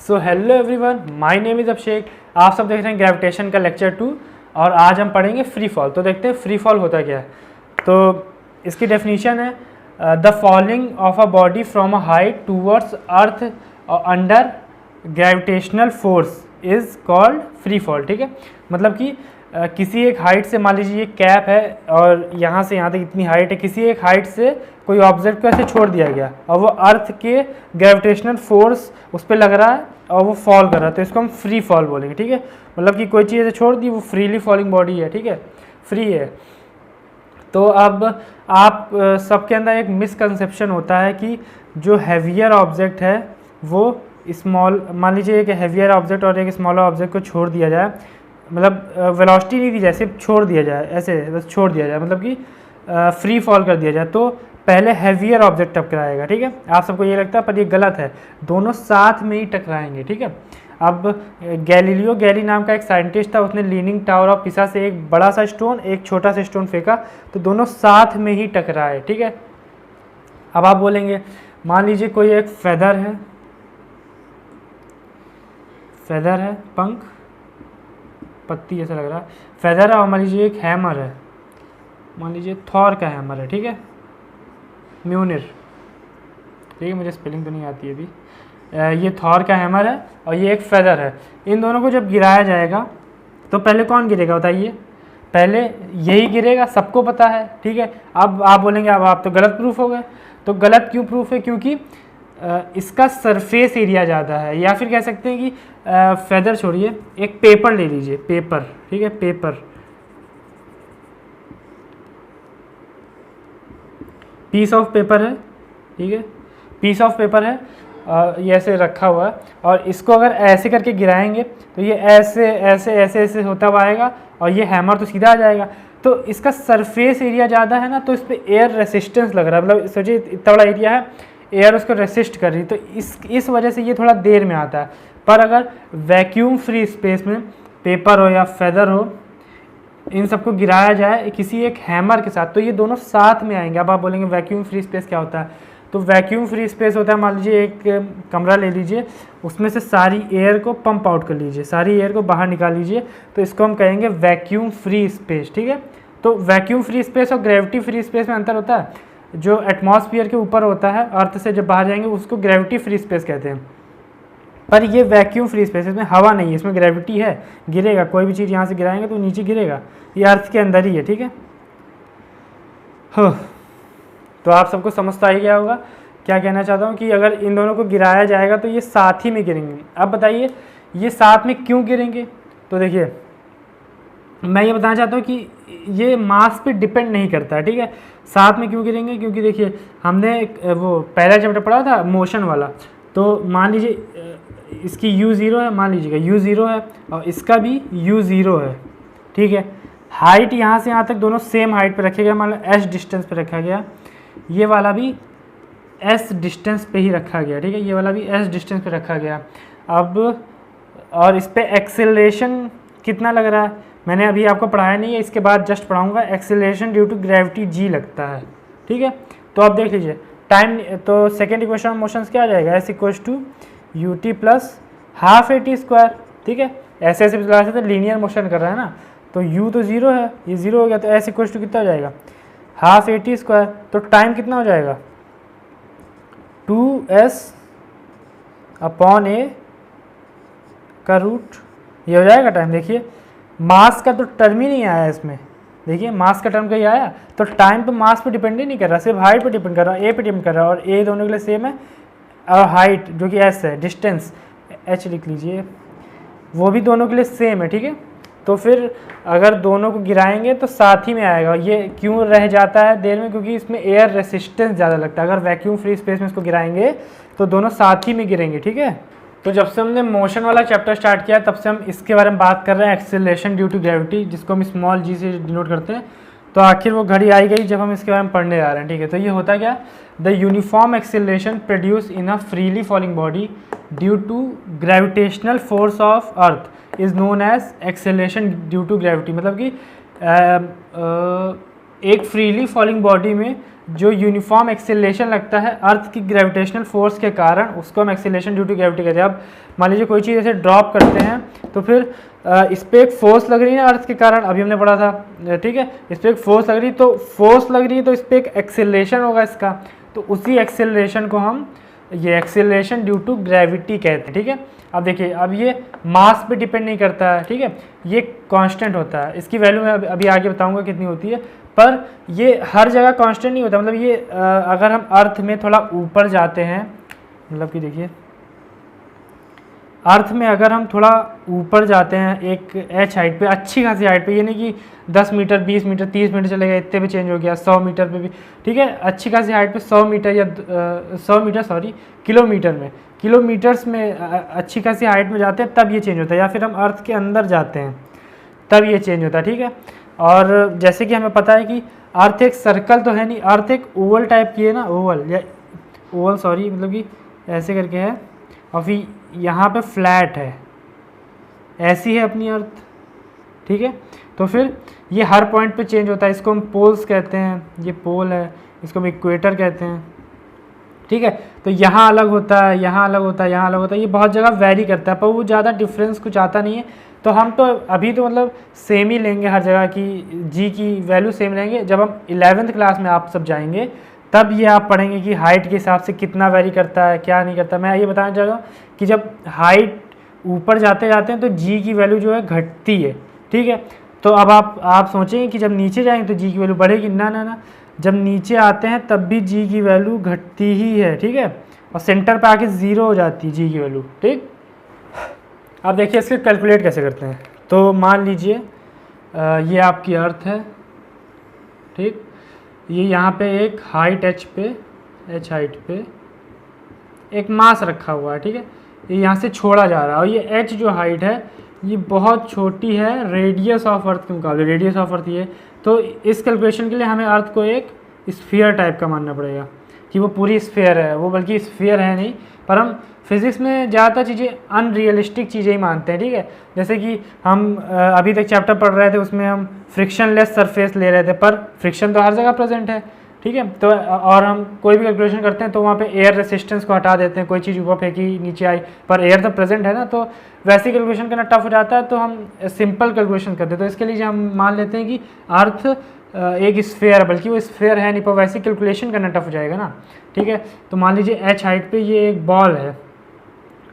So hello everyone, my name is Abhishek. आप सब देख रहे हैं ग्रेविटेशन का लेक्चर 2 और आज हम पढ़ेंगे फ्री फॉल। तो देखते हैं फ्री फॉल होता क्या है। तो इसकी डेफिनेशन है the falling of a body from a height towards earth under gravitational force is called free fall. ठीक है, मतलब कि किसी एक हाइट से, मान लीजिए ये कैप है और यहाँ से यहाँ तक इतनी हाइट है, किसी एक हाइट से कोई ऑब्जेक्ट को ऐसे छोड़ दिया गया और वो अर्थ के ग्रेविटेशनल फोर्स उस पर लग रहा है और वो फॉल कर रहा है, तो इसको हम फ्री फॉल बोलेंगे। ठीक है, मतलब कि कोई चीज़ ऐसे छोड़ दी, वो फ्रीली फॉलिंग बॉडी है। ठीक है, फ्री है। तो अब आप सबके अंदर एक मिसकंसेप्शन होता है कि जो हैवियर ऑब्जेक्ट है वो स्मॉल, मान लीजिए एक हैवियर ऑब्जेक्ट और एक स्मॉलर ऑब्जेक्ट को छोड़ दिया जाए, मतलब वेलोसिटी नहीं दी जाए, सिर्फ छोड़ दिया जाए, ऐसे बस छोड़ दिया जाए, मतलब कि फ्री फॉल कर दिया जाए, तो पहले हैवियर ऑब्जेक्ट टकराएगा। ठीक है, आप सबको ये लगता है पर ये गलत है, दोनों साथ में ही टकराएंगे। ठीक है, अब गैलीलियो गैली नाम का एक साइंटिस्ट था, उसने लीनिंग टावर ऑफ पिसा से एक बड़ा सा स्टोन, एक छोटा सा स्टोन फेंका, तो दोनों साथ में ही टकराए। ठीक है, अब आप बोलेंगे मान लीजिए कोई एक फेदर है, पंख, पत्ती ऐसा लग रहा है, फेदर है, और मान लीजिए एक हैमर है, मान लीजिए थॉर का हैमर है। ठीक है, म्यूनिर। ठीक है, मुझे स्पेलिंग तो नहीं आती है अभी। ये थॉर का हैमर है और ये एक फेदर है। इन दोनों को जब गिराया जाएगा तो पहले कौन गिरेगा बताइए? पहले यही गिरेगा, सबको पता है। ठीक है, अब आप बोलेंगे अब आप तो गलत प्रूफ हो गए। तो गलत क्यों प्रूफ है? क्योंकि इसका सरफेस एरिया ज़्यादा है, या फिर कह सकते हैं कि फेदर छोड़िए, एक पेपर ले लीजिए, पेपर। ठीक है, पेपर, पीस ऑफ पेपर है। ठीक है, पीस ऑफ पेपर है, ये ऐसे रखा हुआ है, और इसको अगर ऐसे करके गिराएंगे तो ये ऐसे ऐसे ऐसे ऐसे होता हुआ आएगा और ये हैमर तो सीधा आ जाएगा। तो इसका सरफेस एरिया ज़्यादा है ना, तो इस पर एयर रेसिस्टेंस लग रहा है, मतलब सोचिए इतना बड़ा एरिया है, एयर उसको रेसिस्ट कर रही है, तो इस वजह से ये थोड़ा देर में आता है। पर अगर वैक्यूम फ्री स्पेस में पेपर हो या फेदर हो, इन सबको गिराया जाए किसी एक हैमर के साथ, तो ये दोनों साथ में आएंगे। अब आप बोलेंगे वैक्यूम फ्री स्पेस क्या होता है? तो वैक्यूम फ्री स्पेस होता है, मान लीजिए एक कमरा ले लीजिए, उसमें से सारी एयर को पंप आउट कर लीजिए, सारी एयर को बाहर निकाल लीजिए, तो इसको हम कहेंगे वैक्यूम फ्री स्पेस। ठीक है, तो वैक्यूम फ्री स्पेस और ग्रेविटी फ्री स्पेस में अंतर होता है। जो एटमॉस्फेयर के ऊपर होता है, अर्थ से जब बाहर जाएंगे, उसको ग्रेविटी फ्री स्पेस कहते हैं। पर ये वैक्यूम फ्री स्पेस, इसमें हवा नहीं है, इसमें ग्रेविटी है, गिरेगा, कोई भी चीज़ यहाँ से गिराएंगे तो नीचे गिरेगा, ये अर्थ के अंदर ही है। ठीक है, तो आप सबको समझ तो आ ही गया होगा क्या कहना चाहता हूँ, कि अगर इन दोनों को गिराया जाएगा तो ये साथ ही में गिरेंगे। अब बताइए ये साथ में क्यों गिरेंगे? तो देखिए मैं ये बताना चाहता हूँ कि ये मास पे डिपेंड नहीं करता है। ठीक है, साथ में क्यों गिरेंगे? क्योंकि देखिए हमने वो पहला चैप्टर पढ़ा था मोशन वाला, तो मान लीजिए इसकी u0 है, मान लीजिएगा u0 है और इसका भी u0 है। ठीक है, हाइट यहाँ से यहाँ तक दोनों सेम हाइट पे रखे गए, मान लो s डिस्टेंस पे रखा गया, ये वाला भी s डिस्टेंस पे ही रखा गया। ठीक है, ये वाला भी s डिस्टेंस पे रखा गया। अब और इस पर एक्सेलरेशन कितना लग रहा है? मैंने अभी आपको पढ़ाया नहीं है, इसके बाद जस्ट पढ़ाऊँगा। Acceleration due to gravity g लगता है। ठीक है, तो अब देख लीजिए टाइम, तो सेकेंड इक्वेशन ऑफ मोशन क्या आ जाएगा? s equals to ut plus half at square. ठीक है, ऐसे ऐसे चला सकते, लीनियर मोशन कर रहा है ना, तो u तो 0 है, ये 0 हो गया, तो s इक्वल्स टू कितना हो जाएगा? Half at square. तो टाइम कितना हो जाएगा? 2s अपॉन a का रूट, ये हो जाएगा टाइम। देखिए मास का तो टर्म ही नहीं आया इसमें, देखिए मास का टर्म कहीं आया? तो टाइम तो मास पे डिपेंड ही नहीं कर रहा, सिर्फ हाइट पे डिपेंड कर रहा है, ए पे डिपेंड कर रहा है, और ए दोनों के लिए सेम है, और हाइट जो कि एस है, डिस्टेंस एच लिख लीजिए, वो भी दोनों के लिए सेम है। ठीक है, तो फिर अगर दोनों को गिराएंगे तो साथ ही में आएगा। ये क्यों रह जाता है देर में? क्योंकि इसमें एयर रेसिस्टेंस ज़्यादा लगता है। अगर वैक्यूम फ्री स्पेस में इसको गिराएंगे तो दोनों साथ ही में गिरेंगे। ठीक है, तो जब से हमने मोशन वाला चैप्टर स्टार्ट किया तब से हम इसके बारे में बात कर रहे हैं, एक्सेलरेशन ड्यू टू ग्रेविटी, जिसको हम स्मॉल g से डिनोट करते हैं। तो आखिर वो घड़ी आई गई जब हम इसके बारे में पढ़ने जा रहे हैं। ठीक है, तो ये होता क्या? The uniform acceleration produce in a freely falling body due to gravitational force of earth is known as acceleration due to gravity. मतलब कि एक फ्रीली फॉलिंग बॉडी में जो यूनिफॉर्म एक्सेलरेशन लगता है अर्थ की ग्रेविटेशनल फोर्स के कारण, उसको हम एक्सेलरेशन ड्यू टू ग्रेविटी कहते हैं। अब मान लीजिए कोई चीज़ ऐसे ड्रॉप करते हैं तो फिर इस पर एक फोर्स लग रही है अर्थ के कारण, अभी हमने पढ़ा था, ठीक है, इस पर एक फोर्स लग रही, तो फोर्स लग रही है तो इस पर एक एक्सेलरेशन होगा इसका, तो उसी एक्सेलरेशन को हम ये एक्सेलरेशन ड्यू टू ग्रेविटी कहते हैं, ठीक है। अब देखिए, अब ये मास पे डिपेंड नहीं करता है, ठीक है, ये कांस्टेंट होता है, इसकी वैल्यू मैं अभी आगे बताऊंगा कितनी होती है, पर ये हर जगह कांस्टेंट नहीं होता। मतलब ये अगर हम अर्थ में थोड़ा ऊपर जाते हैं, मतलब कि देखिए अर्थ में अगर हम थोड़ा ऊपर जाते हैं एक एच हाइट पे, अच्छी खासी हाइट पे, ये नहीं कि 10 मीटर 20 मीटर 30 मीटर चले गए, इतने पे चेंज हो गया, 100 मीटर पे भी, ठीक है, अच्छी खासी हाइट पे 100 मीटर या 100 मीटर सॉरी किलोमीटर में, किलोमीटर्स में अच्छी खासी हाइट में जाते हैं तब ये चेंज होता है, या फिर हम अर्थ के अंदर जाते हैं तब ये चेंज होता है, ठीक है। और जैसे कि हमें पता है कि अर्थ एक सर्कल तो है नहीं, अर्थ एक ओवल टाइप की है ना, ओवल या ओवल सॉरी मतलब कि ऐसे करके है, और फिर यहाँ पे फ्लैट है, ऐसी है अपनी अर्थ, ठीक है। तो फिर ये हर पॉइंट पे चेंज होता है, इसको हम पोल्स कहते हैं, ये पोल है, इसको हम इक्वेटर कहते हैं, ठीक है। तो यहाँ अलग होता है, यहाँ अलग होता है, यहाँ अलग होता है, ये बहुत जगह वैरी करता है, पर वो ज़्यादा डिफरेंस कुछ आता नहीं है। तो हम तो अभी तो मतलब सेम ही लेंगे हर जगह की, जी की वैल्यू सेम लेंगे। जब हम 11th क्लास में आप सब जाएंगे तब ये आप पढ़ेंगे कि हाइट के हिसाब से कितना वैरी करता है, क्या नहीं करता। मैं ये बताना चाह रहा हूँ कि जब हाइट ऊपर जाते जाते हैं तो जी की वैल्यू जो है घटती है, ठीक है। तो अब आप सोचेंगे कि जब नीचे जाएंगे तो जी की वैल्यू बढ़ेगी, ना ना ना, जब नीचे आते हैं तब भी जी की वैल्यू घटती ही है, ठीक है, और सेंटर पे आके 0 हो जाती है जी की वैल्यू, ठीक। अब देखिए इसके कैलकुलेट कैसे करते हैं। तो मान लीजिए ये आपकी अर्थ है, ठीक, ये यहाँ पे एक हाइट एच हाइट पे एक मास रखा हुआ है, ठीक है, ये यहाँ से छोड़ा जा रहा है, और ये एच जो हाइट है ये बहुत छोटी है रेडियस ऑफ अर्थ के मुकाबले, रेडियस ऑफ अर्थ ये। तो इस कैलकुलेशन के लिए हमें अर्थ को एक स्फीयर टाइप का मानना पड़ेगा कि वो पूरी स्फीयर है, वो बल्कि स्फीयर है नहीं, पर हम फिज़िक्स में ज़्यादातर चीज़ें अनरियलिस्टिक चीज़ें ही मानते हैं, ठीक है। जैसे कि हम अभी तक चैप्टर पढ़ रहे थे, उसमें हम फ्रिक्शनलेस सरफेस ले रहे थे, पर फ्रिक्शन तो हर जगह प्रेजेंट है, ठीक है। तो और हम कोई भी कैलकुलेशन करते हैं तो वहाँ पे एयर रेसिस्टेंस को हटा देते हैं, कोई चीज़ ऊपर फेंकी नीचे आई, पर एयर तो प्रेजेंट है ना, तो वैसे कैलकुलेशन करना टफ हो जाता है, तो हम सिंपल कैलकुलेशन करते हैं। तो इसके लिए हम मान लेते हैं कि अर्थ एक स्फेयर है, बल्कि वो स्फेयर है नहीं, पर वैसे कैलकुलेशन करना टफ हो जाएगा ना, ठीक है। तो मान लीजिए एच हाइट पे ये एक बॉल है,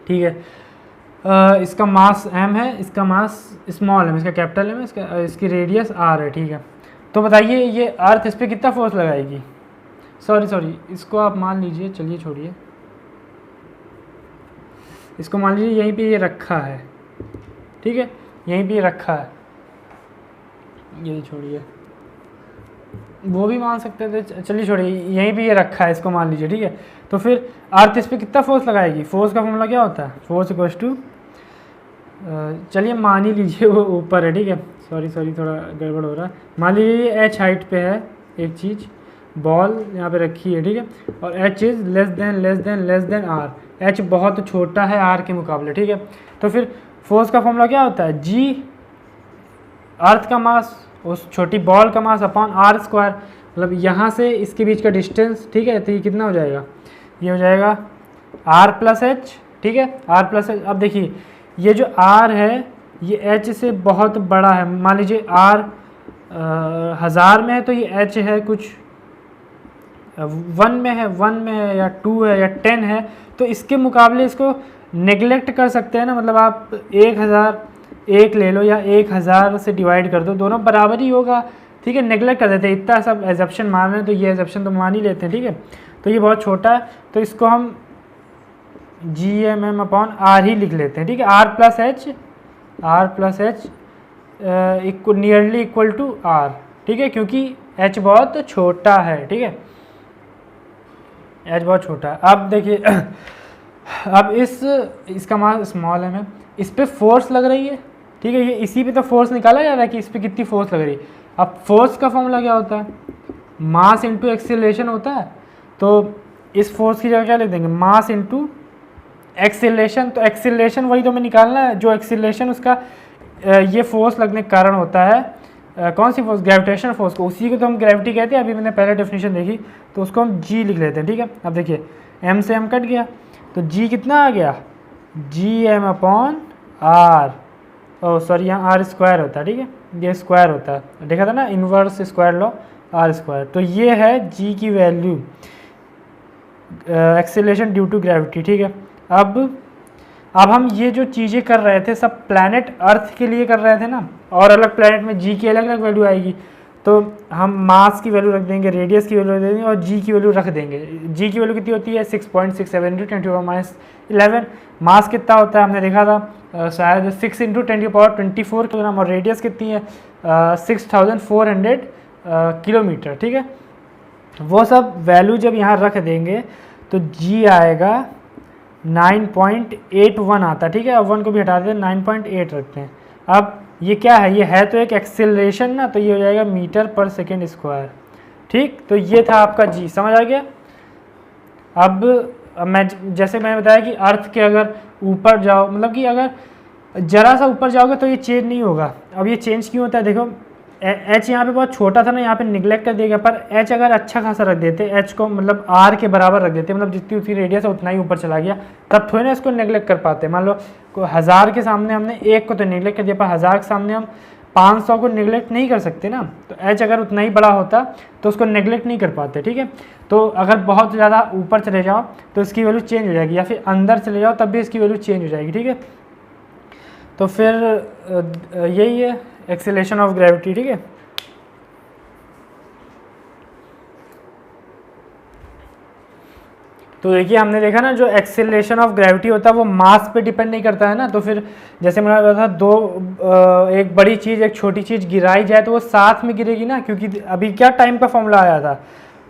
ठीक है, इसका मास m है, इसका मास स्मॉल है, इसका कैपिटल है, इसकी रेडियस r है, ठीक है। तो बताइए ये अर्थ इस पर कितना फोर्स लगाएगी, सॉरी इसको आप मान लीजिए, चलिए छोड़िए, इसको मान लीजिए यहीं पे ये रखा है, ठीक है, यहीं पे ये रखा है, ये छोड़िए, वो भी मान सकते थे, चलिए छोड़िए, यहीं पे ये रखा है, इसको मान लीजिए, ठीक है। तो फिर अर्थ इस पर कितना फोर्स लगाएगी, फोर्स का फॉर्मूला क्या होता है, फोर्स इक्वल्स टू, चलिए मान ही लीजिए वो ऊपर है, ठीक है, सॉरी थोड़ा गड़बड़ हो रहा है, मान लीजिए ये एच हाइट पे है एक चीज़, बॉल यहाँ पे रखी है, ठीक है, और H is less than R, H बहुत छोटा है आर के मुकाबले, ठीक है। तो फिर फोर्स का फॉर्मूला क्या होता है, जी अर्थ का मास उस छोटी बॉल का मास अपॉन आर स्क्वायर, मतलब यहाँ से इसके बीच का डिस्टेंस, ठीक है। तो ये कितना हो जाएगा, ये हो जाएगा आर प्लस एच, ठीक है, आर प्लस एच। अब देखिए ये जो आर है ये एच से बहुत बड़ा है, मान लीजिए आर 1000 में है तो ये एच है कुछ 1 में है या 2 है या 10 है, तो इसके मुकाबले इसको नेग्लेक्ट कर सकते हैं ना, मतलब आप 1001 ले लो या 1000 से डिवाइड कर दो, दोनों बराबर ही होगा, ठीक है, नेग्लेक्ट कर देते हैं, इतना सब एजप्शन मान रहे हैं तो ये एजप्शन तो मान ही लेते हैं, ठीक है। तो ये बहुत छोटा है तो इसको हम GMM/R ही लिख लेते हैं, ठीक है, R plus H nearly equal to R, ठीक है, क्योंकि H बहुत छोटा है, ठीक है, H बहुत छोटा है। अब देखिए अब इसका मान स्मॉल है, इस पर फोर्स लग रही है, ठीक है, ये इसी पे तो फोर्स निकाला जा रहा है कि इस पर कितनी फोर्स लग रही है। अब फोर्स का फॉर्मूला क्या होता है, मास इंटू एक्सेलरेशन होता है, तो इस फोर्स की जगह क्या लिख देंगे, मास इंटू एक्सेलरेशन। तो एक्सेलरेशन वही तो हमें निकालना है, जो एक्सेलरेशन उसका ये फोर्स लगने के कारण होता है, कौन सी फोर्स, ग्रेविटेशनल फोर्स को, उसी को तो हम ग्रेविटी कहते हैं। अभी मैंने पहले डेफिनेशन देखी, तो उसको हम जी लिख लेते हैं, ठीक है। अब देखिए m से m कट गया, तो g कितना आ गया, G M upon R, oh sorry यहाँ आर स्क्वायर होता है, ठीक है, ये स्क्वायर होता है, देखा था ना inverse square law, R square. तो ये है g की value, acceleration due to gravity, ठीक है। अब हम ये जो चीज़ें कर रहे थे सब प्लैनेट अर्थ के लिए कर रहे थे ना, और अलग प्लैनेट में जी की अलग अलग वैल्यू आएगी, तो हम मास की वैल्यू रख देंगे, रेडियस की वैल्यू रख देंगे और जी की वैल्यू रख देंगे। जी की वैल्यू कितनी होती है 6.67 × 10⁻11। मास कितना होता है हमने देखा था शायद 6 × 10⁻24 किलोग्राम, और रेडियस कितनी है 6400 किलोमीटर, ठीक है। वो सब वैल्यू जब यहाँ रख देंगे तो जी आएगा 9.81 आता है, ठीक है। अब 1 को भी हटा देते हैं, 9.8 रखते हैं। अब ये क्या है, ये है तो एक एक्सेलरेशन ना, तो ये हो जाएगा मीटर पर सेकेंड स्क्वायर, ठीक। तो ये था आपका जी, समझ आ गया। अब मैं जैसे मैंने बताया कि अर्थ के अगर ऊपर जाओ, मतलब कि अगर जरा सा ऊपर जाओगे तो ये चेंज नहीं होगा। अब ये चेंज क्यों होता है, देखो एच यहाँ पे बहुत छोटा था ना, यहाँ पे निगलेक्ट कर दिया गया, पर एच अगर अच्छा खासा रख देते, एच को मतलब आर के बराबर रख देते, मतलब जितनी उसकी रेडियस है उतना ही ऊपर चला गया, तब थोड़ी ना इसको निगलेक्ट कर पाते। मान लो 1000 के सामने हमने 1 को तो निगलेक्ट कर दिया, पर 1000 के सामने हम 500 को निगलेक्ट नहीं कर सकते ना। तो एच अगर उतना ही बड़ा होता तो उसको नेगलेक्ट नहीं कर पाते, ठीक है। तो अगर बहुत ज़्यादा ऊपर चले जाओ तो इसकी वैल्यू चेंज हो जाएगी, या फिर अंदर चले जाओ तब भी इसकी वैल्यू चेंज हो जाएगी, ठीक है। तो फिर यही है एक्सेलरेशन ऑफ ग्रेविटी, ठीक है। तो देखिए हमने देखा ना जो एक्सेलरेशन ऑफ ग्रेविटी होता है वो मास पे डिपेंड नहीं करता है ना। तो फिर जैसे मैंने बताया था एक बड़ी चीज़ एक छोटी चीज़ गिराई जाए तो वो साथ में गिरेगी ना, क्योंकि अभी क्या टाइम का फॉर्मूला आया था,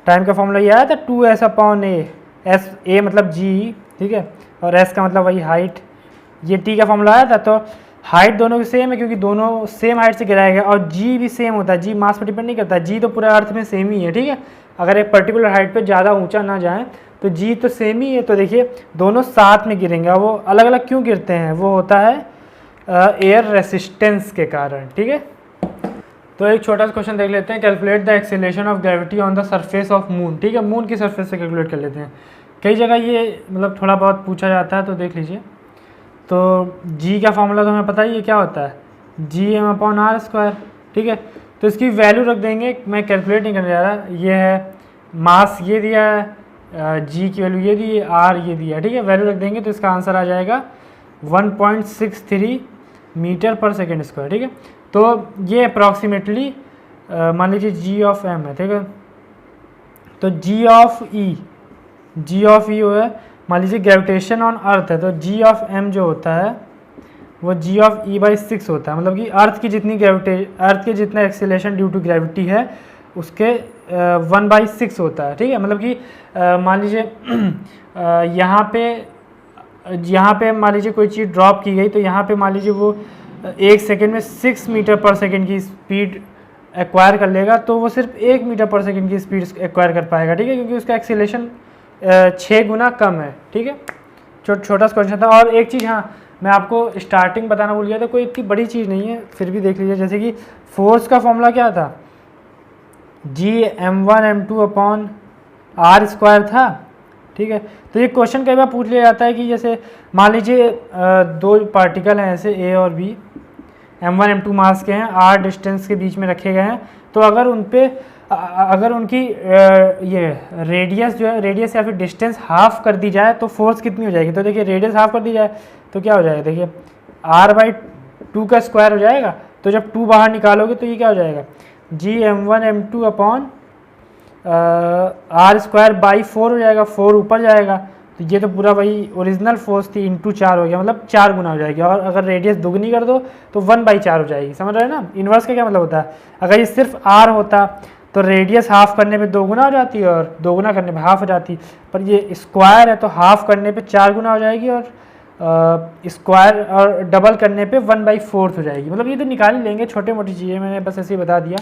टाइम का फॉर्मूला ये आया था 2s upon A, S A मतलब जी, ठीक है, और एस का मतलब वही हाइट, ये टी का फॉर्मूला आया था। तो हाइट दोनों की सेम है क्योंकि दोनों सेम हाइट से गिराया गया, और जी भी सेम होता है, जी मास पर डिपेंड नहीं करता, जी तो पूरे अर्थ में सेम ही है, ठीक है। अगर एक पर्टिकुलर हाइट पे ज़्यादा ऊंचा ना जाए तो जी तो सेम ही है। तो देखिए दोनों साथ में गिरेंगे, वो अलग अलग क्यों गिरते हैं, वो होता है एयर रेसिस्टेंस के कारण, ठीक है। तो एक छोटा सा क्वेश्चन देख लेते हैं, calculate the acceleration of gravity on the surface of moon, ठीक है। मून की सरफेस से कैलकुलेट कर लेते हैं, कई जगह ये मतलब थोड़ा बहुत पूछा जाता है, तो देख लीजिए। तो जी का फॉर्मूला तो हमें पता ही है क्या होता है, G M upon R square, ठीक है। तो इसकी वैल्यू रख देंगे, मैं कैलकुलेट नहीं करने जा रहा, ये है मास ये दिया है, जी की वैल्यू ये दी है, आर ये दिया है, ठीक है। वैल्यू रख देंगे तो इसका आंसर आ जाएगा 1.63 मीटर पर सेकेंड स्क्वायर, ठीक है। तो ये अप्रॉक्सीमेटली मान लीजिए जी ऑफ एम है, ठीक है। तो जी ऑफ ई वो है, मान लीजिए ग्रेविटेशन ऑन अर्थ है, तो जी ऑफ एम जो होता है वो जी ऑफ ई बाई 6 होता है, मतलब कि अर्थ की जितनी अर्थ के जितना एक्सेलरेशन ड्यू टू ग्रेविटी है उसके 1/6 होता है, ठीक है। मतलब कि मान लीजिए यहाँ पे मान लीजिए कोई चीज़ ड्रॉप की गई, तो यहाँ पे मान लीजिए वो 1 सेकेंड में 6 मीटर पर सेकेंड की स्पीड एक्वायर कर लेगा, तो वो सिर्फ 1 मीटर पर सेकेंड की स्पीड एक्वायर कर पाएगा, ठीक है, क्योंकि उसका एक्सेलरेशन 6 गुना कम है, ठीक है। छोटा सा क्वेश्चन था। और एक चीज़ हाँ मैं आपको स्टार्टिंग बताना भूल गया था, कोई इतनी बड़ी चीज़ नहीं है, फिर भी देख लीजिए। जैसे कि फोर्स का फॉर्मूला क्या था, जी m1 m2 upon R square था, ठीक है। तो ये क्वेश्चन कई बार पूछ लिया जाता है कि जैसे मान लीजिए दो पार्टिकल हैं ऐसे ए और बी, m1 m2 मास के हैं, r डिस्टेंस के बीच में रखे गए हैं, तो अगर उन पे अगर उनकी ये रेडियस जो है, रेडियस या फिर डिस्टेंस हाफ कर दी जाए तो फोर्स कितनी हो जाएगी। तो देखिए रेडियस हाफ कर दी जाए तो क्या हो जाएगा, देखिए r/2 का स्क्वायर हो जाएगा, तो जब 2 बाहर निकालोगे तो ये क्या हो जाएगा, G m1 m2 upon R square by 4 हो जाएगा, 4 ऊपर जाएगा, तो ये तो पूरा वही ओरिजिनल फोर्स थी इंटू 4 हो गया, मतलब 4 गुना हो जाएगी। और अगर रेडियस दुगनी कर दो तो 1/4 हो जाएगी, समझ रहे हैं ना। इन्वर्स का क्या मतलब होता है, अगर ये सिर्फ आर होता तो रेडियस हाफ करने पे 2 गुना हो जाती है और 2 गुना करने पे हाफ हो जाती, पर ये स्क्वायर है तो हाफ करने पे 4 गुना हो जाएगी और स्क्वायर और डबल करने पे 1/4 हो जाएगी। मतलब ये तो निकाल ही लेंगे, छोटे मोटी चीज़ें, मैंने बस ऐसे ही बता दिया।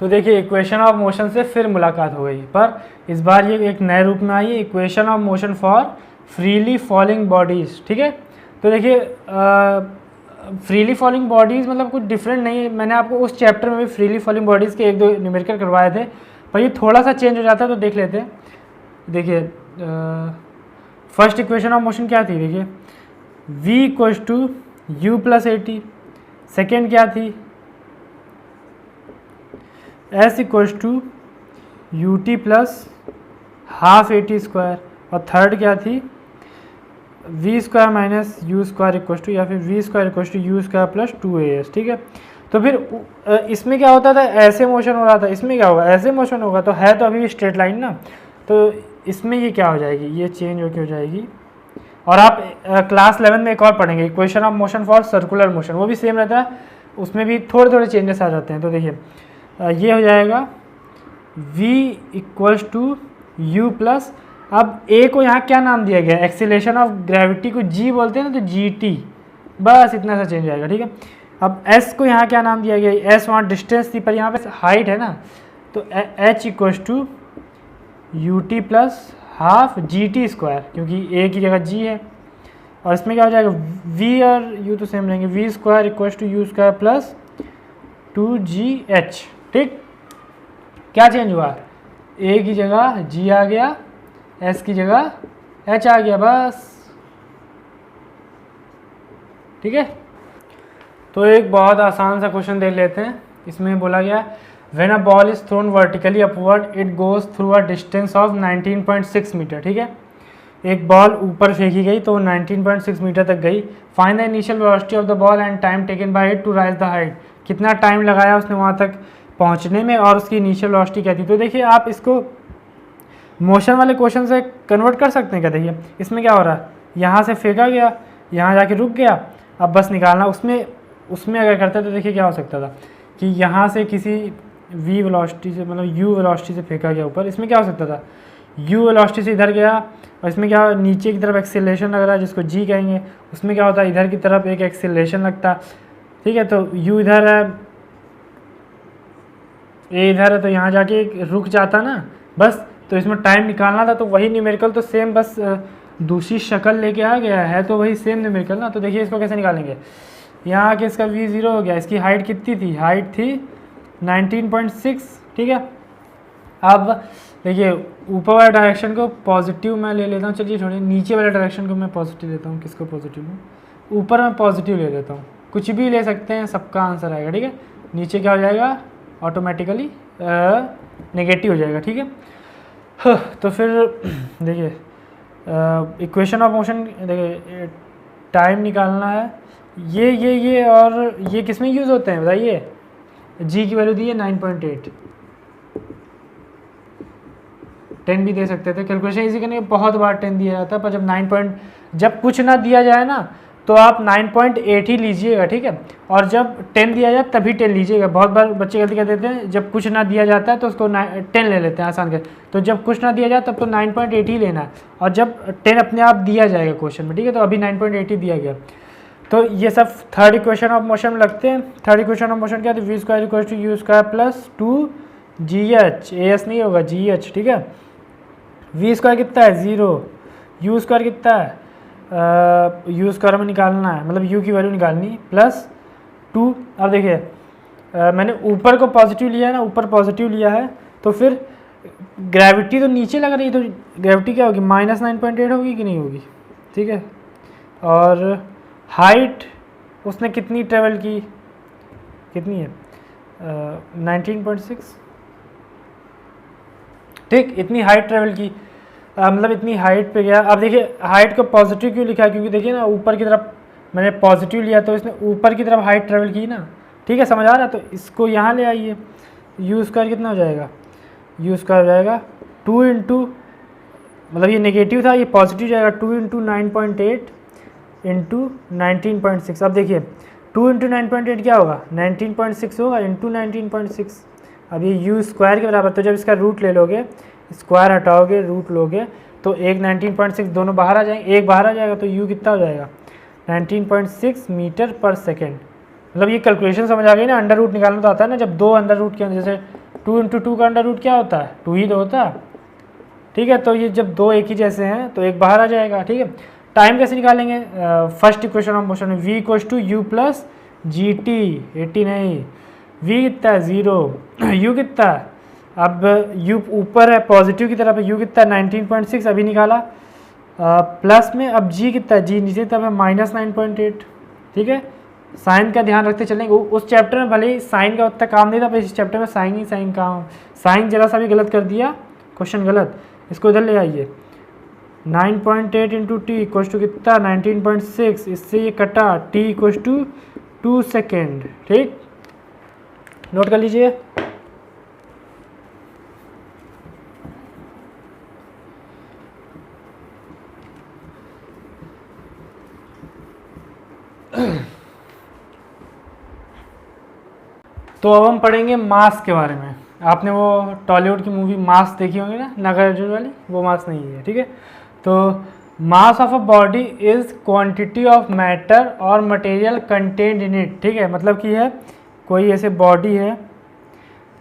तो देखिए इक्वेशन ऑफ मोशन से फिर मुलाकात हो गई, पर इस बार ये एक नए रूप में आई है, equation of motion for freely falling bodies, ठीक है। तो देखिए फ्रीली फॉलिंग बॉडीज़ मतलब कुछ डिफरेंट नहीं है, मैंने आपको उस चैप्टर में भी फ्रीली फॉलिंग बॉडीज़ के 1-2 न्यूमेरिकल करवाए थे, पर ये थोड़ा सा चेंज हो जाता है तो देख लेते हैं। देखिए फर्स्ट इक्वेशन ऑफ मोशन क्या थी, देखिए v equals to U plus A T, second क्या थी s equals to U T plus half A T square, और थर्ड क्या थी V square minus U square equals to, या फिर V square equals to U square plus 2as। ठीक है, तो फिर इसमें क्या होता था, ऐसे मोशन हो रहा था, इसमें क्या होगा, ऐसे मोशन होगा, तो है तो अभी भी स्ट्रेट लाइन ना, तो इसमें ये क्या हो जाएगी, ये चेंज होकर हो जाएगी। और आप क्लास 11 में एक और पढ़ेंगे equation of motion for circular motion, वो भी सेम रहता है, उसमें भी थोड़े थोड़े चेंजेस आ जाते हैं। तो देखिए ये हो जाएगा v equals to U plus, अब a को यहाँ क्या नाम दिया गया, एक्सीलरेशन ऑफ ग्रेविटी को g बोलते हैं ना, तो gt, बस इतना सा चेंज आएगा। ठीक है, अब s को यहाँ क्या नाम दिया गया, s वहाँ डिस्टेंस थी, पर यहाँ पे हाइट है ना, तो h equals to U T plus half G T square, क्योंकि a की जगह g है, और इसमें क्या हो जाएगा v और u तो सेम रहेंगे, v square equals to U square plus 2gh। ठीक, क्या चेंज हुआ, a की जगह g आ गया, s की जगह h आ गया, बस। ठीक है, तो एक बहुत आसान सा क्वेश्चन देख लेते हैं। इसमें बोला गया when a ball is thrown vertically upward it goes through a distance of 19.6 metre. ठीक है, एक बॉल ऊपर फेंकी गई तो 19.6 मीटर तक गई। Find the initial velocity of the ball and time taken by it to rise the height, कितना टाइम लगाया उसने वहाँ तक पहुँचने में, और उसकी इनिशियल वेलोसिटी क्या थी। तो देखिए आप इसको मोशन वाले क्वेश्चन से कन्वर्ट कर सकते हैं क्या। देखिए इसमें क्या हो रहा है, यहाँ से फेंका गया, यहाँ जाके रुक गया, अब बस निकालना। उसमें अगर करते तो देखिए क्या हो सकता था कि यहाँ से किसी v वेलोसिटी से, मतलब u वेलोसिटी से फेंका गया ऊपर, इसमें क्या हो सकता था u वेलोसिटी से इधर गया, और इसमें क्या नीचे की तरफ एक्सेलरेशन लग रहा है जिसको g कहेंगे, उसमें क्या होता है इधर की तरफ एक एक्सेलरेशन लगता। ठीक है, तो u इधर है, a इधर है, तो यहाँ जाके रुक जाता ना, बस। तो इसमें टाइम निकालना था, तो वही न्यूमेरिकल तो सेम, बस दूसरी शक्ल लेके आ गया है, तो वही सेम न्यूमेरिकल ना। तो देखिए इसको कैसे निकालेंगे, यहाँ आके इसका v 0 हो गया, इसकी हाइट कितनी थी, हाइट थी 19.6। ठीक है, अब देखिए ऊपर वाले डायरेक्शन को पॉजिटिव मैं ले लेता हूँ, चलिए छोड़िए, नीचे वाले डायरेक्शन को मैं पॉजिटिव लेता हूँ। किसको पॉजिटिव लूँ, ऊपर मैं पॉजिटिव ले लेता हूँ, कुछ भी ले सकते हैं, सबका आंसर आएगा। ठीक है, नीचे क्या हो जाएगा, ऑटोमेटिकली नेगेटिव हो जाएगा। ठीक है, तो फिर देखिए इक्वेशन ऑफ मोशन, देखिए टाइम निकालना है, ये और ये किस में यूज़ होते हैं बताइए, g की वैल्यू दी है 9.8, 10 भी दे सकते थे। कैलकुलेशन इजी करने के बहुत बार 10 दिया जाता है, पर जब कुछ ना दिया जाए ना तो आप 9.8 ही लीजिएगा। ठीक है, और जब 10 दिया जाए तभी 10 लीजिएगा। बहुत बार बच्चे गलती कर देते हैं, जब कुछ ना दिया जाता है तो उसको 10 ले लेते हैं आसान कर, तो जब कुछ ना दिया जाए तब तो 9.8 ही लेना है, और जब 10 अपने आप दिया जाएगा क्वेश्चन में। ठीक है, तो अभी 9.8 ही दिया गया, तो ये सब थर्ड इक्वेशन ऑफ मोशन में लगते हैं। थर्ड इक्वेशन ऑफ मोशन क्या थी, V square equal to U square plus 2gh, as नहीं होगा gh। ठीक है, वी स्क्वायर कितना है 0, यू स्क्वायर कितना है, यू स्क्वायर में निकालना है, मतलब u की वैल्यू निकालनी, प्लस 2। अब देखिए मैंने ऊपर को पॉजिटिव लिया है ना, ऊपर पॉजिटिव लिया है, तो फिर ग्रेविटी तो नीचे लग रही है, तो ग्रेविटी क्या होगी, -9.8 होगी कि नहीं होगी। ठीक है, और हाइट उसने कितनी ट्रेवल की, कितनी है 19.6। ठीक, इतनी हाइट ट्रेवल की, मतलब इतनी हाइट पे गया। अब देखिए हाइट को पॉजिटिव क्यों लिखा है, क्योंकि देखिए ना ऊपर की तरफ मैंने पॉजिटिव लिया, तो इसने ऊपर की तरफ हाइट ट्रेवल की ना। ठीक है, समझ आ रहा है, तो इसको यहाँ ले आइए, यू स्क्वायर कितना हो जाएगा, यू स्क्वायर हो जाएगा 2 इंटू, मतलब ये नेगेटिव था, ये पॉजिटिव जाएगा, 2 इंटू 9.8 इंटू 19.6। अब देखिए 2 इंटू 9.8 क्या होगा, 19.6 होगा, इंटू 19.6। अब ये यू स्क्वायर के बराबर, तो जब इसका रूट ले लोगे, स्क्वायर हटाओगे, रूट लोगे, तो एक 19.6 दोनों बाहर आ जाएंगे, एक बाहर आ जाएगा, तो यू कितना हो जाएगा 19.6 मीटर पर सेकेंड। मतलब ये कैलकुलेशन समझ आ गई ना, अंडर रूट निकालना तो आता है ना, जब दो अंडर रूट के, जैसे 2 इंटू 2 का अंडर रूट क्या होता है, 2 ही तो होता है। ठीक है, तो ये जब दो एक ही जैसे हैं तो एक बाहर आ जाएगा। ठीक है, टाइम कैसे निकालेंगे? फर्स्ट इक्वेशन ऑफ मोशन में v equals to U plus G T, 80 नहीं, v कितना है 0, u कितना है, अब u ऊपर है पॉजिटिव की तरफ है, u कितना है 19.6 अभी निकाला, प्लस में अब g कितना है, g नीचे तरफ है -9.8, ठीक है। साइन का ध्यान रखते चलेंगे, उस चैप्टर में भले ही साइन का उतना काम नहीं था, पर इस चैप्टर में साइन ही साइन काम, साइन जरा सा भी गलत कर दिया, क्वेश्चन गलत, इसको इधर ले आइए। 9.8 इंटू टी इक्वल्स टू कितना 19.6, इससे ये कटा, t इक्वल्स टू 2 सेकेंड, ठीक, नोट कर लीजिए। तो अब हम पढ़ेंगे मास के बारे में। आपने वो टॉलीवुड की मूवी मास देखी होंगी ना, नागार्जुन वाली, वो मास नहीं है, ठीक है। तो मास of a body is quantity of matter और मटेरियल कंटेंट इन इट, ठीक है। मतलब कि है कोई ऐसे बॉडी है,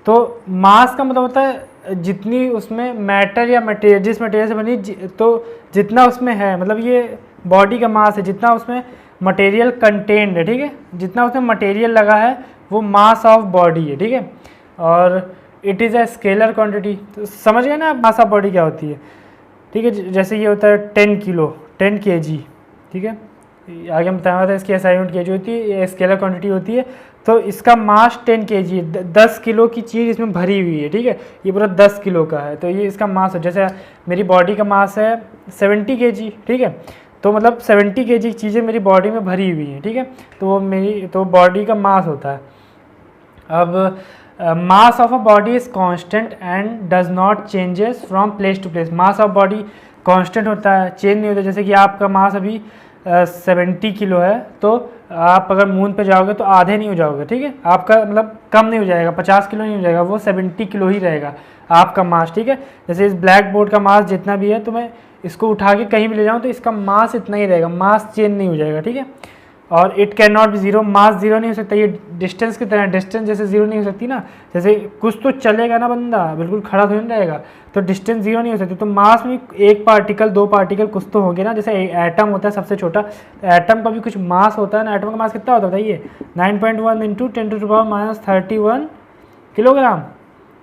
तो मास का मतलब होता है जितनी उसमें मैटर या मटेरियल, जिस मटेरियल से बनी तो जितना उसमें है, मतलब ये बॉडी का मास है, जितना उसमें मटेरियल कंटेंट है, ठीक है, जितना उसमें मटेरियल लगा है वो मास ऑफ बॉडी है, ठीक है। और it is a scalar quantity, तो समझ गए ना मास ऑफ बॉडी क्या होती है, ठीक है। जैसे ये होता है 10 किलो, 10 kg, ठीक है, आगे हम बताया था इसकी SI यूनिट kg होती है, ये स्केलर क्वांटिटी होती है। तो इसका मास 10 kg, 10 किलो की चीज़ इसमें भरी हुई है, ठीक है, ये पूरा 10 किलो का है, तो ये इसका मास है। जैसे मेरी बॉडी का मास है 70 kg, ठीक है, तो मतलब 70 kg की चीज़ें मेरी बॉडी में भरी हुई हैं, ठीक है, तो वो मेरी तो बॉडी का मास होता है। अब mass of a body is constant and does not changes from place to place. Mass of body constant होता है, चेंज नहीं होता। जैसे कि आपका मास अभी 70 किलो है, तो आप अगर मून पे जाओगे तो आधे नहीं हो जाओगे, ठीक है, आपका मतलब कम नहीं हो जाएगा, 50 किलो नहीं हो जाएगा, वो 70 किलो ही रहेगा आपका मास, ठीक है। जैसे इस ब्लैक बोर्ड का मास जितना भी है, तो मैं इसको उठा के कहीं भी ले जाऊँ तो इसका मास इतना ही रहेगा, मास चेंज नहीं हो जाएगा, ठीक है। और it can not be zero, mass zero नहीं हो सकता, ये डिस्टेंस की तरह, डिस्टेंस जैसे जीरो नहीं हो सकती ना, जैसे कुछ तो चलेगा ना बंदा, बिल्कुल खड़ा थोड़ी नहीं रहेगा, तो डिस्टेंस जीरो नहीं हो सकती। तो मास में एक पार्टिकल, दो पार्टिकल कुछ तो होंगे ना, जैसे एटम होता है सबसे छोटा, एटम का भी कुछ मास होता है ना, एटम का मास कितना होता है बताइए, 9.1 इंटू 10⁻³ किलोग्राम,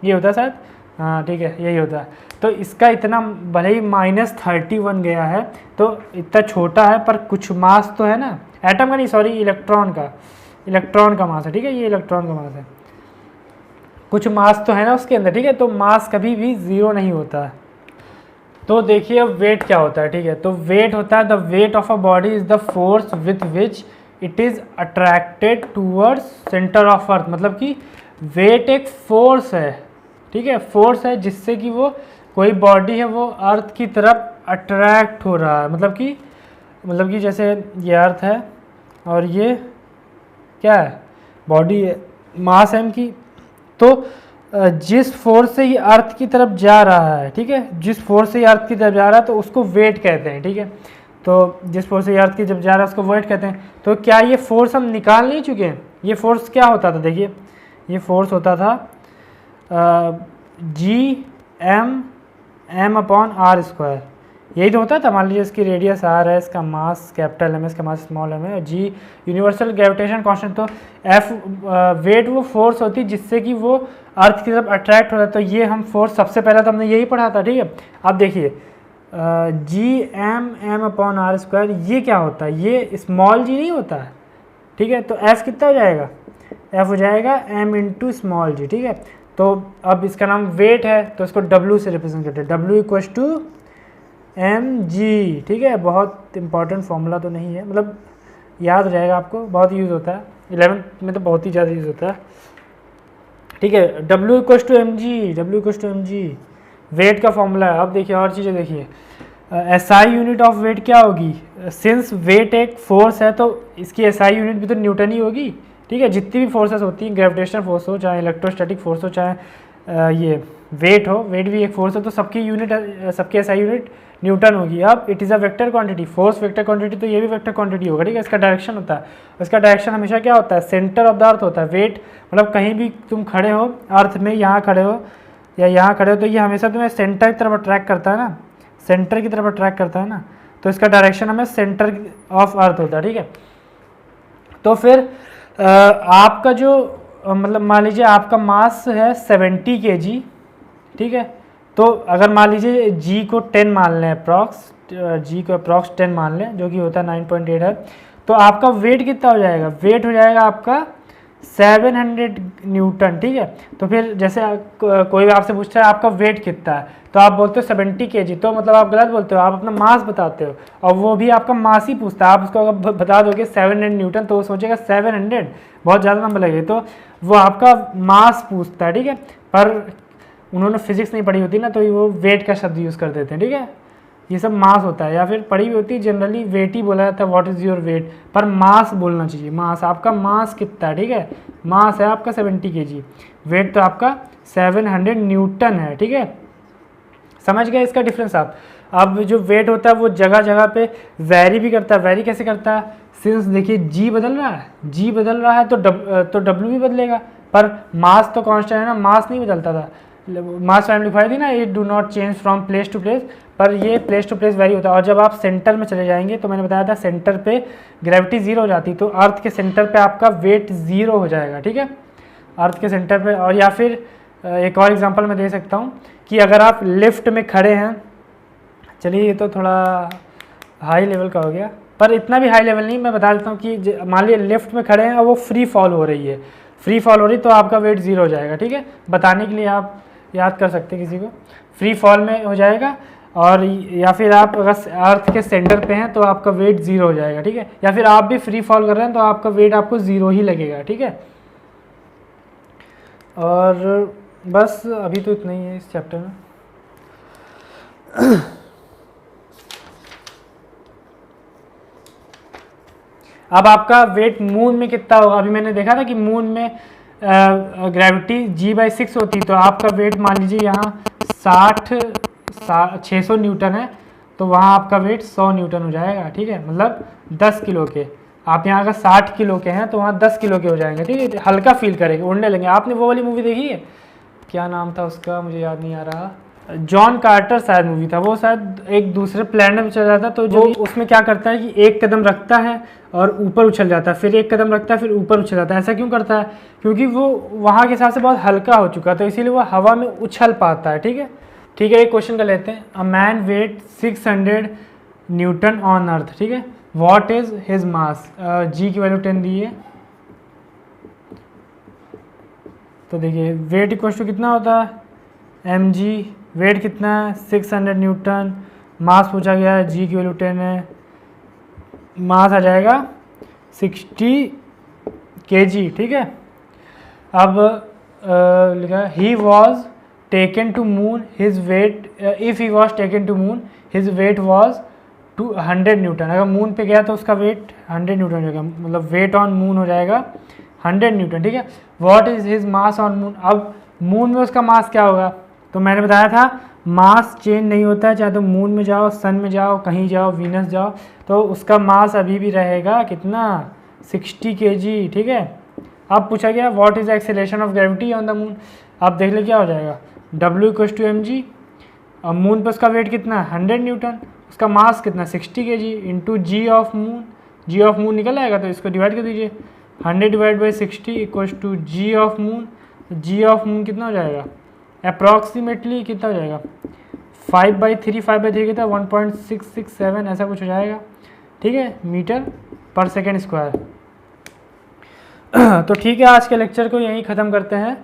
ये होता है शायद, हाँ ठीक है, यही होता है। तो इसका इतना भले ही -31 गया है, तो इतना छोटा है, पर कुछ मास तो है ना, एटम का नहीं, सॉरी, इलेक्ट्रॉन का मास है, ठीक है, ये इलेक्ट्रॉन का मास है, कुछ मास तो है ना उसके अंदर, ठीक है। तो मास कभी भी जीरो नहीं होता है। तो देखिए अब वेट क्या होता है, ठीक है। तो वेट होता है the weight of a body is the force with which it is attracted towards centre of earth. मतलब कि वेट एक फोर्स है, ठीक है, फोर्स है जिससे कि वो कोई बॉडी है वो अर्थ की तरफ अट्रैक्ट हो रहा है। मतलब कि जैसे ये अर्थ है और ये क्या है, बॉडी है, मास है इनकी, तो जिस फोर्स से ये अर्थ की तरफ जा रहा है, ठीक है, जिस फोर्स से ये अर्थ की तरफ जा रहा है तो उसको वेट कहते हैं, ठीक है। तो जिस फोर्स से ये अर्थ की तरफ जा रहा है उसको वेट कहते हैं। तो क्या ये फोर्स हम निकाल नहीं चुके हैं? ये फोर्स क्या होता था, देखिए ये फोर्स होता था Gm/r², यही तो होता था। मान लीजिए इसकी रेडियस r है, इसका मास कैपिटल m, इसका मास स्मॉल m है, g यूनिवर्सल ग्रेविटेशन कांस्टेंट। तो f वेट वो फोर्स होती है जिससे कि वो अर्थ की तरफ अट्रैक्ट हो रहा है। तो ये हम फोर्स सबसे पहले तो हमने यही पढ़ा था, ठीक है। अब देखिए Gm/r², ये क्या होता है, ये स्मॉल g नहीं होता है, ठीक है। तो f कितना हो जाएगा, f हो जाएगा m इंटू स्मॉल g, ठीक है। तो अब इसका नाम वेट है, तो इसको w से रिप्रेजेंट करते हैं, w इक्वल्स टू mg, ठीक है। बहुत इंपॉर्टेंट फॉर्मूला तो नहीं है, मतलब याद रहेगा आपको, बहुत यूज़ होता है 11th में, तो बहुत ही ज़्यादा यूज़ होता है, ठीक है। w equals to mg, weight का फॉर्मूला है। अब देखिए और चीज़ें देखिए, SI यूनिट ऑफ वेट क्या होगी, सिंस वेट एक फोर्स है तो इसकी SI यूनिट भी तो न्यूटन ही होगी, ठीक है। जितनी भी फोर्सेस होती हैं, ग्रेविटेशनल फोर्स हो, चाहे इलेक्ट्रोस्टैटिक फोर्स हो, चाहे ये वेट हो, वेट भी एक फोर्स है, तो सबकी यूनिट, सबकी SI यूनिट न्यूटन होगी। अब it is a vector quantity, force vector quantity, तो ये भी वेक्टर क्वांटिटी होगा, ठीक है। इसका डायरेक्शन होता है, इसका डायरेक्शन हमेशा क्या होता है, सेंटर ऑफ द अर्थ होता है। वेट मतलब कहीं भी तुम खड़े हो अर्थ में, यहाँ खड़े हो या यहाँ खड़े हो, तो ये हमेशा तुम्हें सेंटर की तरफ अट्रैक्ट करता है ना, सेंटर की तरफ अट्रैक्ट करता है ना। तो इसका डायरेक्शन हमें सेंटर ऑफ अर्थ होता है, ठीक है। तो फिर आपका जो मतलब मान लीजिए आपका मास है 70 kg, ठीक है। तो अगर मान लीजिए जी को 10 मान लें, अप्रॉक्स जी को अप्रॉक्स 10 मान लें, जो कि होता है 9.8 है, तो आपका वेट कितना हो जाएगा, वेट हो जाएगा आपका 700 न्यूटन, ठीक है। तो फिर जैसे कोई भी आपसे पूछता है आपका वेट कितना है, तो आप बोलते हो 70 kg, तो मतलब आप गलत बोलते हो, आप अपना मास बताते हो, और वो भी आपका मास ही पूछता है। आप उसको अगर बता दोगे 700 न्यूटन, तो वो सोचेगा 700 बहुत ज़्यादा नंबर लगे, तो वो आपका मास पूछता है, ठीक है। पर उन्होंने फिजिक्स नहीं पढ़ी होती ना, तो वो वेट का शब्द यूज़ कर देते हैं, ठीक है। ये सब मास होता है, या फिर पढ़ी हुई होती है जनरली वेट ही बोला जाता है, व्हाट इज़ योर वेट, पर मास बोलना चाहिए, मास, आपका मास कितना है, ठीक है। मास है आपका 70 kg, वेट तो आपका 700 न्यूटन है, ठीक है। समझ गए इसका डिफरेंस आप। अब जो वेट होता है वो जगह जगह पे वेरी भी करता है। वेरी कैसे करता है, सिंस देखिए जी बदल रहा है, जी बदल रहा है तो डब्ल्यू भी बदलेगा, पर मास तो कांस्टेंट है ना, मास नहीं बदलता था। मास टाइम लिखवाई थी ना, it do not change from place to place, पर ये प्लेस टू प्लेस वेरी होता है। और जब आप सेंटर में चले जाएंगे, तो मैंने बताया था सेंटर पे ग्रेविटी जीरो हो जाती, तो अर्थ के सेंटर पे आपका वेट जीरो हो जाएगा, ठीक है, अर्थ के सेंटर पे। और या फिर एक और एग्जांपल मैं दे सकता हूँ कि अगर आप लिफ्ट में खड़े हैं, चलिए ये तो थोड़ा हाई लेवल का हो गया, पर इतना भी हाई लेवल नहीं, मैं बता देता हूँ कि मान लीजिए लिफ्ट में खड़े हैं और वो फ्री फॉल हो रही है, फ्री फॉल हो रही, तो आपका वेट जीरो हो जाएगा, ठीक है। बताने के लिए आप याद कर सकते हैं किसी को, फ्री फॉल में हो जाएगा। और या फिर आप अगर अर्थ के सेंटर पे हैं तो आपका वेट जीरो हो जाएगा, ठीक है। या फिर आप भी फ्री फॉल कर रहे हैं तो आपका वेट आपको जीरो ही लगेगा, ठीक है। और बस अभी तो इतना ही है इस चैप्टर में। अब आपका वेट मून में कितना होगा, अभी मैंने देखा था कि मून में ग्रेविटी G/6 होती, तो आपका वेट मान लीजिए यहाँ 600 न्यूटन है, तो वहाँ आपका वेट 100 न्यूटन हो जाएगा, ठीक है, मतलब 10 किलो के। आप यहाँ अगर 60 किलो के हैं तो वहाँ 10 किलो के हो जाएंगे, ठीक है, हल्का फील करेंगे, उड़ने लगेंगे। आपने वो वाली मूवी देखी है, क्या नाम था उसका, मुझे याद नहीं आ रहा, जॉन कार्टर शायद मूवी था, वो शायद एक दूसरे प्लेनेट में चला जाता, तो जो उसमें क्या करता है कि एक कदम रखता है और ऊपर उछल जाता है, फिर एक कदम रखता है फिर ऊपर उछल जाता है। ऐसा क्यों करता है, क्योंकि वो वहाँ के हिसाब से बहुत हल्का हो चुका है, तो इसीलिए वो हवा में उछल पाता है, ठीक है। ठीक है, एक क्वेश्चन कर लेते हैं। A man weight 600 newton on earth, ठीक है, what is his mass, G की वैल्यू 10 दी है, तो देखिए वेट इक्वल टू कितना होता है, mg, वेट कितना है 600 न्यूटन, मास पूछा गया है, जी की वैल्यू 10 है, मास आ जाएगा 60 kg, ठीक है। अब लिखा ही was taken to moon, his weight, if he was taken to moon his weight was 100 newton. अगर मून पे गया तो उसका वेट 100 न्यूटन हो जाएगा, मतलब वेट ऑन मून हो जाएगा 100 न्यूटन, ठीक है। What is his mass on moon, अब मून में उसका मास क्या होगा, तो मैंने बताया था मास चेंज नहीं होता है, चाहे तो मून में जाओ, सन में जाओ, कहीं जाओ, वीनस जाओ, तो उसका मास अभी भी रहेगा कितना, 60 kg, ठीक है। अब पूछा गया what is acceleration of gravity on the moon, आप देख ले क्या हो जाएगा, W = mg, अब मून पर उसका वेट कितना 100 न्यूटन, उसका मास कितना 60 kg into G of moon, G of moon निकल आएगा, तो इसको डिवाइड कर दीजिए, 100 / 60 = G of moon, G of moon कितना हो जाएगा, अप्रॉक्सीमेटली कितना हो जाएगा 5/3, 5/3 कितना 1.667 ऐसा कुछ हो जाएगा, ठीक है, मीटर पर सेकेंड स्क्वायर। तो ठीक है, आज के लेक्चर को यहीं ख़त्म करते हैं,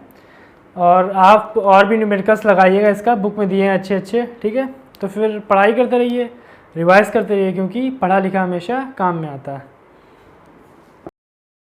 और आप और भी न्यूमेरिकल्स लगाइएगा, इसका बुक में दिए हैं अच्छे अच्छे, ठीक है। तो फिर पढ़ाई करते रहिए, रिवाइज करते रहिए, क्योंकि पढ़ा लिखा हमेशा काम में आता है।